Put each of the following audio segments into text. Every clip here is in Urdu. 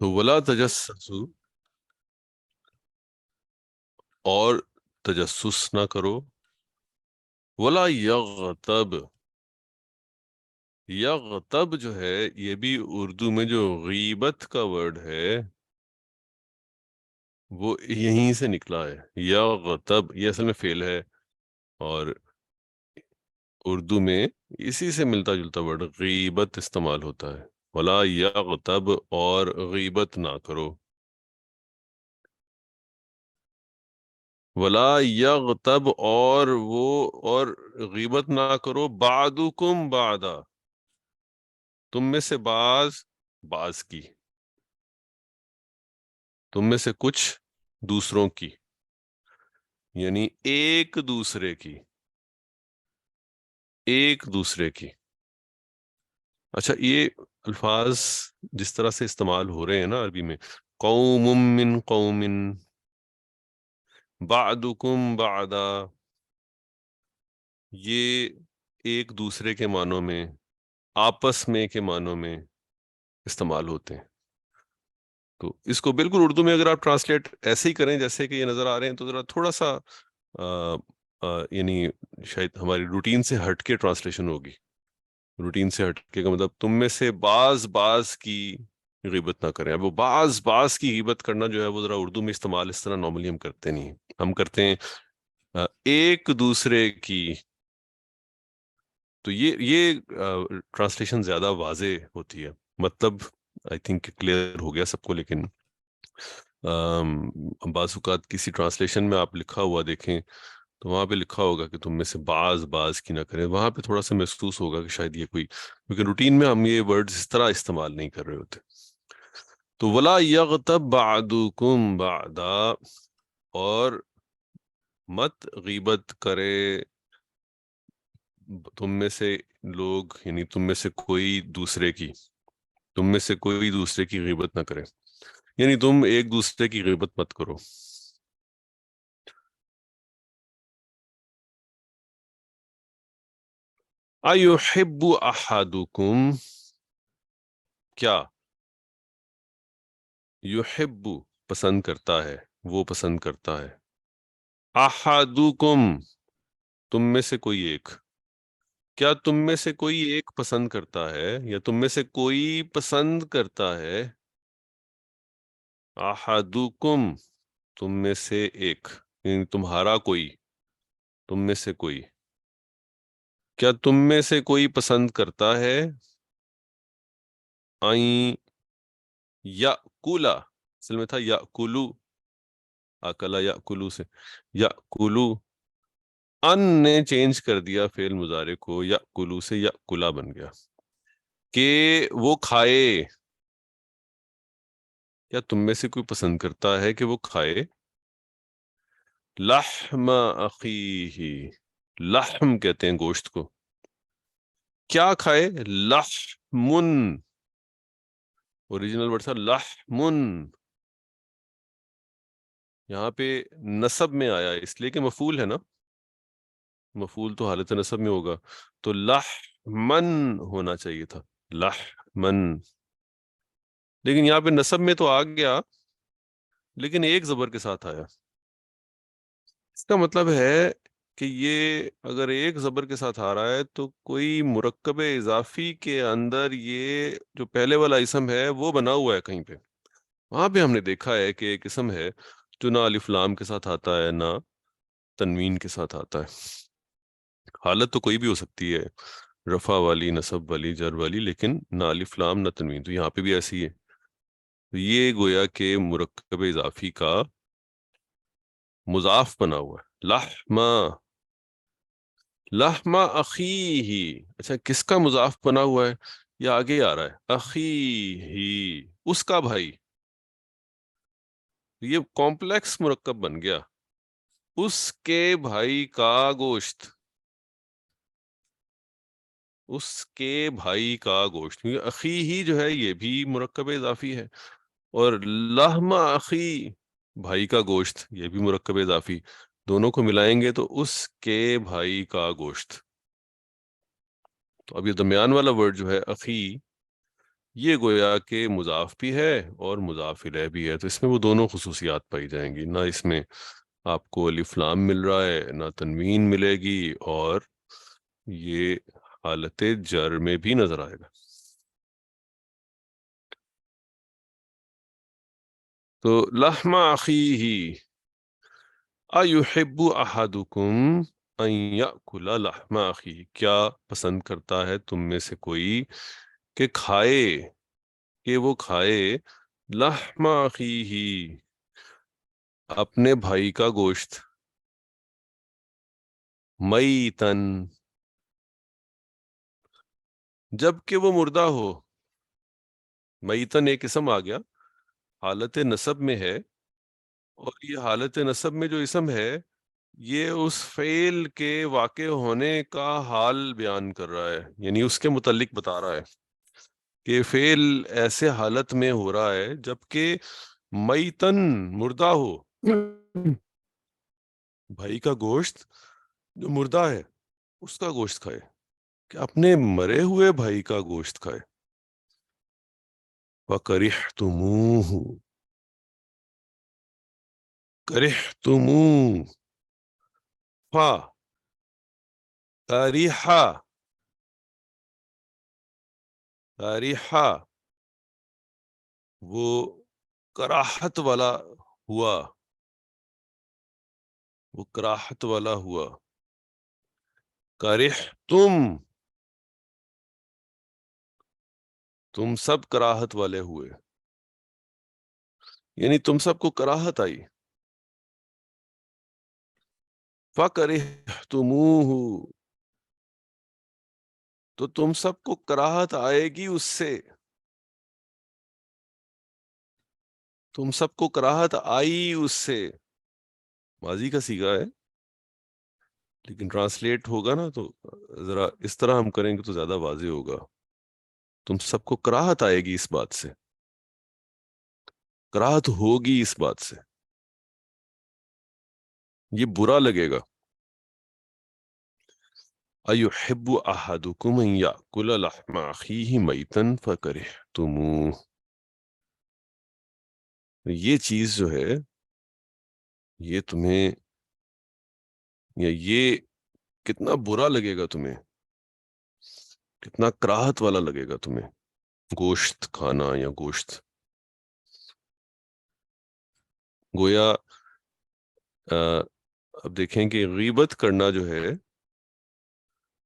تو ولا تجسسو، اور تجسس نہ کرو. ولا یغتب، یغتب جو ہے یہ بھی اردو میں جو غیبت کا ورڈ ہے وہ یہیں سے نکلا ہے. یغتب یہ اصل میں فعل ہے، اور اردو میں اسی سے ملتا جلتا ورڈ غیبت استعمال ہوتا ہے. ولا یغتب، اور غیبت نہ کرو. ولا یغتب، اور غیبت نہ کرو. بعضکم بعضا، تم میں سے بعض کی، تم میں سے کچھ دوسروں کی، یعنی ایک دوسرے کی، ایک دوسرے کی. اچھا، یہ الفاظ جس طرح سے استعمال ہو رہے ہیں نا عربی میں، قوم من قوم، بعضکم بعضا، یہ ایک دوسرے کے معنوں میں، آپس میں کے معنوں میں استعمال ہوتے ہیں. تو اس کو بالکل اردو میں اگر آپ ٹرانسلیٹ ایسے ہی کریں جیسے کہ یہ نظر آ رہے ہیں تو ذرا تھوڑا سا یعنی شاید ہماری روٹین سے ہٹ کے ٹرانسلیشن ہوگی. روٹین سے ہٹ کے کا مطلب تم میں سے بعض کی غیبت نہ کریں. اب وہ بعض کی غیبت کرنا جو ہے وہ ذرا اردو میں استعمال اس طرح نارملی ہم کرتے نہیں ہیں. ہم کرتے ہیں ایک دوسرے کی. تو یہ ٹرانسلیشن زیادہ واضح ہوتی ہے. مطلب آئی تھنک کلیئر ہو گیا سب کو، لیکن بعض اوقات کسی ٹرانسلیشن میں آپ لکھا ہوا دیکھیں تو وہاں پہ لکھا ہوگا کہ تم میں سے بعض کی نہ کریں. وہاں پہ تھوڑا سا محسوس ہوگا کہ شاید یہ کوئی، کیونکہ روٹین میں ہم یہ ورڈز اس طرح استعمال نہیں کر رہے ہوتے. تو ولا یغتب بعضکم بعضا، اور مت غیبت کرے تم میں سے لوگ، یعنی تم میں سے کوئی دوسرے کی، تم میں سے کوئی دوسرے کی غیبت نہ کرے، یعنی تم ایک دوسرے کی غیبت مت کرو. ایحب احدکم، کیا یحب پسند کرتا ہے، وہ پسند کرتا ہے. احدکم تم میں سے کوئی ایک، کیا تم میں سے کوئی ایک پسند کرتا ہے، یا تم میں سے کوئی پسند کرتا ہے. احدکم تم میں سے ایک، یعنی تمہارا کوئی، تم میں سے کوئی، کیا تم میں سے کوئی پسند کرتا ہے. این یأکلا، اصل میں تھا یأکلو، اکلا یأکلو سے یأکلو. ان نے چینج کر دیا فعل مضارع کو، یأکلو سے یأکلا بن گیا، کہ وہ کھائے. کیا تم میں سے کوئی پسند کرتا ہے کہ وہ کھائے. لحم اخیہ، لحم کہتے ہیں گوشت کو. کیا کھائے. لحمن، اوریجنل ورڈ تھا لحمن، یہاں پہ نصب میں آیا اس لیے کہ مفعول ہے نا، مفعول تو حالت نصب میں ہوگا، تو لحمن ہونا چاہیے تھا، لحمن. لیکن یہاں پہ نصب میں تو آ گیا، لیکن ایک زبر کے ساتھ آیا. اس کا مطلب ہے کہ یہ اگر ایک زبر کے ساتھ آ رہا ہے تو کوئی مرکب اضافی کے اندر یہ جو پہلے والا اسم ہے وہ بنا ہوا ہے کہیں پہ. وہاں پہ ہم نے دیکھا ہے کہ ایک اسم ہے جو نہ الف لام کے ساتھ آتا ہے نہ تنوین کے ساتھ آتا ہے. حالت تو کوئی بھی ہو سکتی ہے، رفع والی، نصب والی، جر والی، لیکن نہ الف لام نہ تنوین. تو یہاں پہ بھی ایسی ہے. تو یہ گویا کہ مرکب اضافی کا مضاف بنا ہوا ہے. لحمہ، لحمہ اخیہ. اچھا، کس کا مضاف بنا ہوا ہے؟ یہ آگے آ رہا ہے، اخیہ، اس کا بھائی. یہ کمپلیکس مرکب بن گیا، اس کے بھائی کا گوشت، اس کے بھائی کا گوشت. کیونکہ اخی ہی جو ہے یہ بھی مرکب اضافی ہے، اور لحم اخی بھائی کا گوشت یہ بھی مرکب اضافی. دونوں کو ملائیں گے تو اس کے بھائی کا گوشت. تو اب یہ درمیان والا ورڈ جو ہے اخی، یہ گویا کہ مضاف بھی ہے اور مضاف الیہ بھی ہے، تو اس میں وہ دونوں خصوصیات پائی جائیں گی، نہ اس میں آپ کو الف لام مل رہا ہے نہ تنوین ملے گی، اور یہ حالت جر میں بھی نظر آئے گا۔ تو لحم اخیہ ایحب احدکم ان یأکل لحم اخیہ، کیا پسند کرتا ہے تم میں سے کوئی کہ کھائے، کہ وہ کھائے لحم اخیہ، اپنے بھائی کا گوشت، میتن، جبکہ وہ مردہ ہو۔ میتن ایک اسم آ گیا، حالت نصب میں ہے، اور یہ حالت نصب میں جو اسم ہے یہ اس فعل کے واقع ہونے کا حال بیان کر رہا ہے، یعنی اس کے متعلق بتا رہا ہے کہ فعل ایسے حالت میں ہو رہا ہے جبکہ میتن مردہ ہو، بھائی کا گوشت جو مردہ ہے اس کا گوشت کھائے، کہ اپنے مرے ہوئے بھائی کا گوشت کھائے۔ وَكَرِهْتُمُوهُ، كَرِهْتُمُوهُ، فا کریحا، کریحا وہ کراہت والا ہوا، وہ کراہت والا ہوا۔ کرہتم، تم سب کراہت والے ہوئے، یعنی تم سب کو کراہت آئی۔ فَكَرِهْتُمُوهُ، تو تم سب کو کراہت آئے گی اس سے، تم سب کو کراہت آئی اس سے، ماضی کا صیغہ ہے لیکن ٹرانسلیٹ ہوگا نا تو ذرا اس طرح ہم کریں گے تو زیادہ واضح ہوگا۔ تم سب کو کراہت آئے گی اس بات سے، کراہت ہوگی اس بات سے، یہ برا لگے گا۔ ایحب احدکم ان یأکل لحم اخیہ میتا فکرہتموہ، یہ چیز جو ہے یہ تمہیں، یا یہ کتنا برا لگے گا تمہیں، کتنا کراہت والا لگے گا تمہیں گوشت کھانا یا گوشت۔ گویا اب دیکھیں کہ غیبت کرنا جو ہے،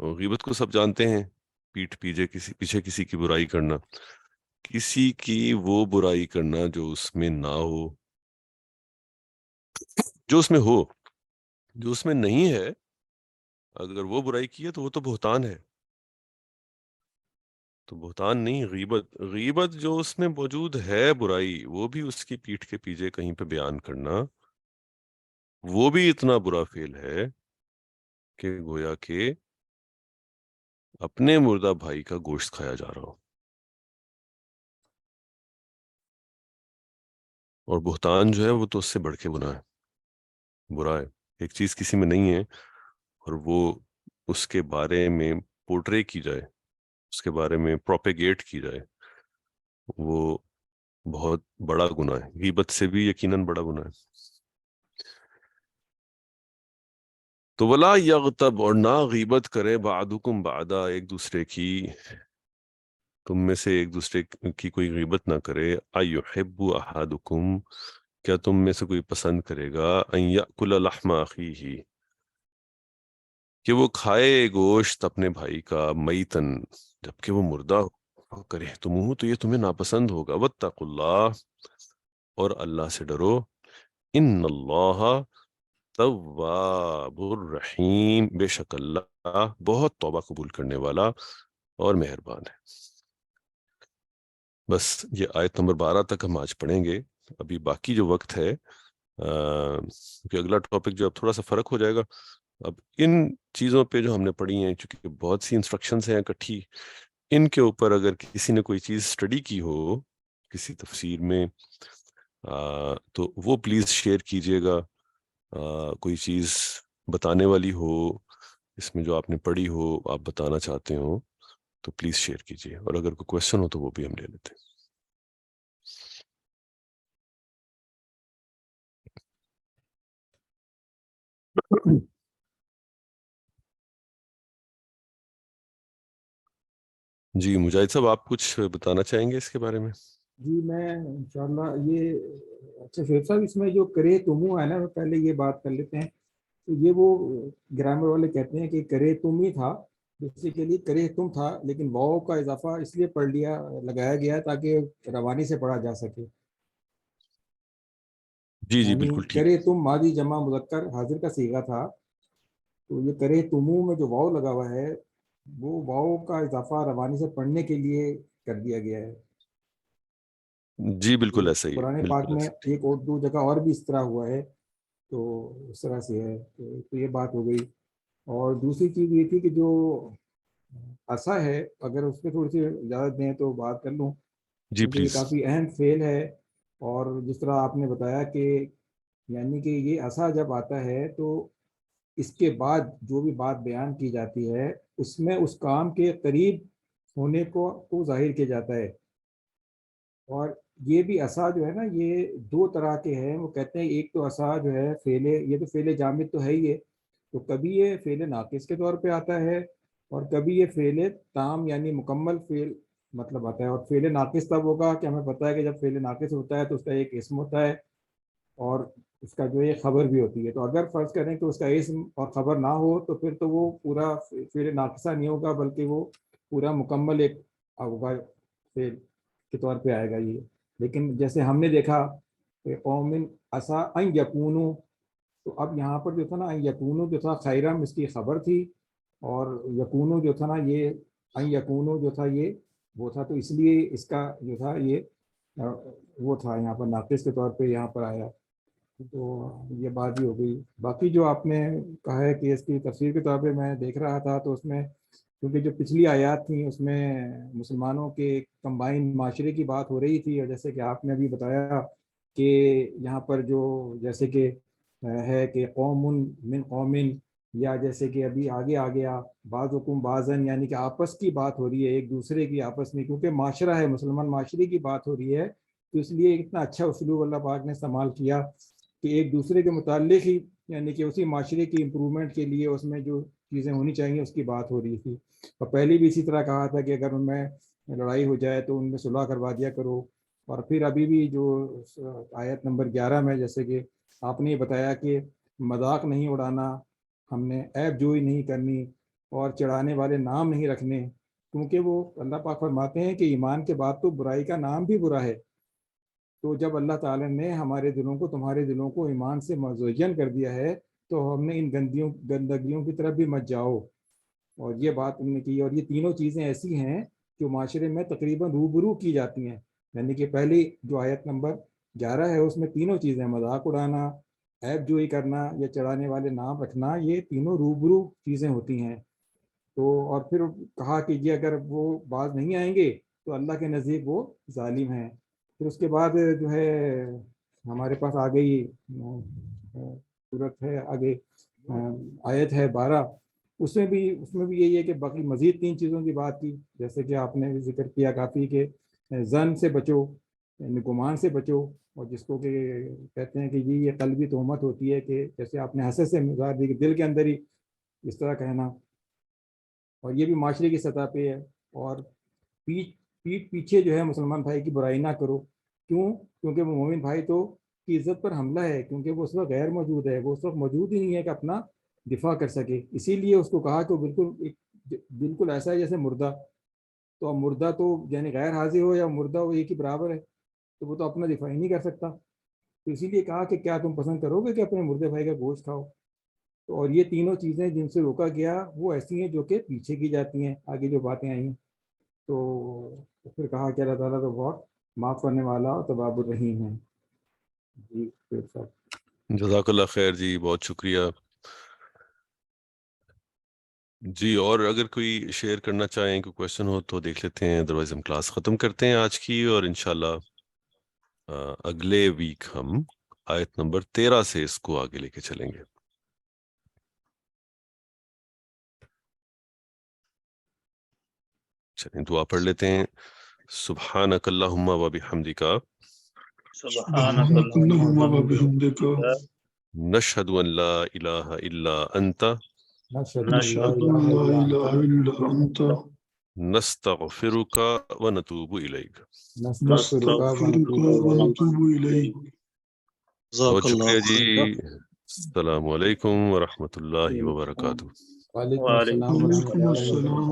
غیبت کو سب جانتے ہیں، پیٹھ پیچھے کسی کی برائی کرنا، کسی کی وہ برائی کرنا جو اس میں نہ ہو، جو اس میں ہو، جو اس میں نہیں ہے، اگر وہ برائی کی ہے تو وہ تو بہتان ہے، تو بہتان نہیں غیبت، غیبت جو اس میں موجود ہے برائی وہ بھی اس کی پیٹھ کے پیچھے کہیں پہ بیان کرنا، وہ بھی اتنا برا فعل ہے کہ گویا کہ اپنے مردہ بھائی کا گوشت کھایا جا رہا ہو۔ اور بہتان جو ہے وہ تو اس سے بڑھ کے برا ہے، ایک چیز کسی میں نہیں ہے اور وہ اس کے بارے میں پورٹرے کی جائے، اس کے بارے میں پروپیگیٹ کی جائے، وہ بہت بڑا گناہ ہے، غیبت سے بھی یقیناً بڑا گناہ ہے۔ تو ولا یغتب، اور نہ غیبت کرے بعضکم بعضا، ایک دوسرے کی، تم میں سے ایک دوسرے کی کوئی غیبت نہ کرے۔ ایحب احدکم، کیا تم میں سے کوئی پسند کرے گا، ان یأکل لحم اخیہ، کہ وہ کھائے گوشت اپنے بھائی کا، میتن، جبکہ وہ مردہ ہو، کرہتموہ، تو یہ تمہیں ناپسند ہوگا۔ واتقوا اللہ، اور اللہ سے ڈرو، ان اللہ تواب الرحیم، بے شک اللہ بہت توبہ قبول کرنے والا اور مہربان ہے۔ بس یہ آیت نمبر 12 تک ہم آج پڑھیں گے، ابھی باقی جو وقت ہے کہ اگلا ٹاپک جو اب تھوڑا سا فرق ہو جائے گا۔ اب ان چیزوں پہ جو ہم نے پڑھی ہیں، چونکہ بہت سی انسٹرکشنز ہیں اکٹھی، ان کے اوپر اگر کسی نے کوئی چیز اسٹڈی کی ہو کسی تفسیر میں تو وہ پلیز شیئر کیجئے گا، کوئی چیز بتانے والی ہو اس میں جو آپ نے پڑھی ہو، آپ بتانا چاہتے ہو تو پلیز شیئر کیجیے، اور اگر کوئی کوشچن ہو تو وہ بھی ہم لے لیتے ہیں. جی مجاہد صاحب، آپ کچھ بتانا چاہیں گے اس کے بارے میں؟ جی میں انشاءاللہ یہ اچھا شیخ صاحب، اس میں جو کرے تمو ہے نا، پہلے یہ بات کر لیتے ہیں. تو یہ وہ گرامر والے کہتے ہیں کہ کرے تم ہی تھا، بیسیکلی کرے تم تھا، لیکن واؤ کا اضافہ اس لیے پڑھ لیا لگایا گیا تاکہ روانی سے پڑھا جا سکے. جی جی یعنی بالکل ٹھیک. کرے تم ماضی جمع مذکر حاضر کا صیغہ تھا، تو یہ کرے تمو میں جو واؤ لگا ہوا ہے وہ واؤ کا اضافہ روانی سے پڑھنے کے لیے کر دیا گیا ہے. جی بالکل ایسا ہی ہے، قرآن پاک بالکل میں ایسا ہی. ایک اور دو جگہ اور بھی اس طرح ہوا ہے، تو اس طرح سے ہے. تو یہ بات ہو گئی. اور دوسری چیز یہ تھی کہ جو عصا ہے، اگر اس پہ تھوڑی سی اجازت دیں تو بات کر لوں، جی کیونکہ یہ پلیز. کافی اہم فعل ہے. اور جس طرح آپ نے بتایا کہ یعنی کہ یہ عصا جب آتا ہے تو اس کے بعد جو بھی بات بیان کی جاتی ہے اس میں اس کام کے قریب ہونے کو ظاہر کیا جاتا ہے. اور یہ بھی عصا جو ہے نا، یہ دو طرح کے ہیں. وہ کہتے ہیں ایک تو عصا جو ہے فعل، یہ تو فعل جامد تو ہے ہی ہے، تو کبھی یہ فعل ناقص کے طور پہ آتا ہے اور کبھی یہ فعل تام یعنی مکمل فعل مطلب آتا ہے. اور فعل ناقص تب ہوگا کہ ہمیں پتہ ہے کہ جب فعل ناقص ہوتا ہے تو اس کا ایک اسم ہوتا ہے اور اس کا جو ہے خبر بھی ہوتی ہے. تو اگر فرض کریں کہ اس کا اسم اور خبر نہ ہو تو پھر تو وہ پورا فعل ناقصہ نہیں ہوگا، بلکہ وہ پورا مکمل ایک ہوگا، فعل کے طور پہ آئے گا یہ. لیکن جیسے ہم نے دیکھا کہ قوم عسا ان یکونو، تو اب یہاں پر جو تھا نا ان یکونو جو تھا خیرم اس کی خبر تھی، اور یکونو جو تھا نا یہ ان یکونو جو تھا یہ وہ تھا، تو اس لیے اس کا جو تھا یہ وہ تھا یہاں پر ناقص کے طور پہ یہاں پر آیا. تو یہ بات ہی ہو گئی. باقی جو آپ نے کہا ہے کہ اس کی تفسیر کے طور پہ میں دیکھ رہا تھا تو اس میں کیونکہ جو پچھلی آیات تھیں اس میں مسلمانوں کے کمبائن معاشرے کی بات ہو رہی تھی، اور جیسے کہ آپ نے ابھی بتایا کہ یہاں پر جو جیسے کہ ہے کہ قوم من قومن، یا جیسے کہ ابھی آگے آ گیا بعض حکم بعضن، یعنی کہ آپس کی بات ہو رہی ہے ایک دوسرے کی آپس میں، کیونکہ معاشرہ ہے مسلمان معاشرے کی بات ہو رہی ہے، تو اس لیے اتنا اچھا اسلوب اللہ پاک نے استعمال کیا کہ ایک دوسرے کے متعلق ہی یعنی کہ اسی معاشرے کی امپرومنٹ کے لیے اس میں جو چیزیں ہونی چاہیے اس کی بات ہو رہی تھی. اور پہلے بھی اسی طرح کہا تھا کہ اگر ان میں لڑائی ہو جائے تو ان میں صلح کروا دیا کرو. اور پھر ابھی بھی جو آیت نمبر 11 میں جیسے کہ آپ نے بتایا کہ مذاق نہیں اڑانا، ہم نے عیب جوئی نہیں کرنی اور چڑھانے والے نام نہیں رکھنے، کیونکہ وہ اللہ پاک فرماتے ہیں کہ ایمان کے بعد تو برائی کا نام بھی برا ہے. تو جب اللہ تعالیٰ نے ہمارے دلوں کو تمہارے دلوں کو ایمان سے مزین کر دیا ہے تو ہم نے ان گندگیوں کی طرف بھی مت جاؤ. اور یہ بات ہم نے کی. اور یہ تینوں چیزیں ایسی ہیں جو معاشرے میں تقریباً روبرو کی جاتی ہیں، یعنی کہ پہلی جو آیت نمبر 11 ہے اس میں تینوں چیزیں، مذاق اڑانا، عیب جوئی کرنا یا چڑھانے والے نام رکھنا، یہ تینوں روبرو چیزیں ہوتی ہیں. تو اور پھر کہا کہ یہ اگر وہ باز نہیں آئیں گے تو اللہ کے نزدیک وہ ظالم ہیں. پھر اس کے بعد جو ہے ہمارے پاس آ گئی صورت ہے آگے آیت ہے 12، اس میں بھی یہی ہے کہ باقی مزید 3 چیزوں کی بات کی، جیسے کہ آپ نے ذکر کیا کافی کہ زن سے بچو یعنی گمان سے بچو، اور جس کو کہ کہتے ہیں کہ یہ قلبی تہمت ہوتی ہے کہ جیسے آپ نے حسد سے مثال دی کہ دل کے اندر ہی اس طرح کہنا، اور یہ بھی معاشرے کی سطح پہ ہے. اور پیٹ پیچھے جو ہے مسلمان بھائی کی برائی نہ کرو. کیوں؟ کیونکہ وہ مومن بھائی تو کی عزت پر حملہ ہے، کیونکہ وہ اس وقت غیر موجود ہے، وہ اس وقت موجود ہی نہیں ہے کہ اپنا دفاع کر سکے. اسی لیے اس کو کہا کہ وہ بالکل ایسا ہے جیسے مردہ. تو اب مردہ تو یعنی غیر حاضر ہو یا مردہ ہو ایک ہی برابر ہے، تو وہ تو اپنا دفاع ہی نہیں کر سکتا. تو اسی لیے کہا کہ کیا تم پسند کرو گے کہ اپنے مردے بھائی کا گوشت کھاؤ. تو اور یہ تینوں چیزیں جن سے روکا گیا وہ ایسی ہیں جو کہ پیچھے کی جاتی ہیں، آگے جو باتیں آئیں. تو پھر کہا کہ اللہ تعالیٰ تو بہت معاف کرنے والا اور تواب الرحیم ہے. جی جزاک اللہ خیر جی، بہت شکریہ جی. اور اگر کوئی شیئر کرنا چاہیں، کوئی کویشچن ہو تو دیکھ لیتے ہیں، ادروائز ہم کلاس ختم کرتے ہیں آج کی، اور انشاءاللہ اگلے ویک ہم آیت نمبر 13 سے اس کو آگے لے کے چلیں گے. چلیں دعا پڑھ لیتے ہیں. سبحانک اللہم و بحمدک سبحانک اللہم و بحمدک نشہد ان لا الہ الا انت نشهد أن لا نشهد إله لا إلا أنت الہ الا انت نستغفرک ونتوب الیک. نستغفرك نستغفرک ونتوب إليك. ونتوب الیک. بہت جزاک اللہ شکریہ جی. خیر. السلام علیکم ورحمۃ اللہ وبرکاتہ. وعلیکم السلام وعلیکم ورحمۃ اللہ السلام.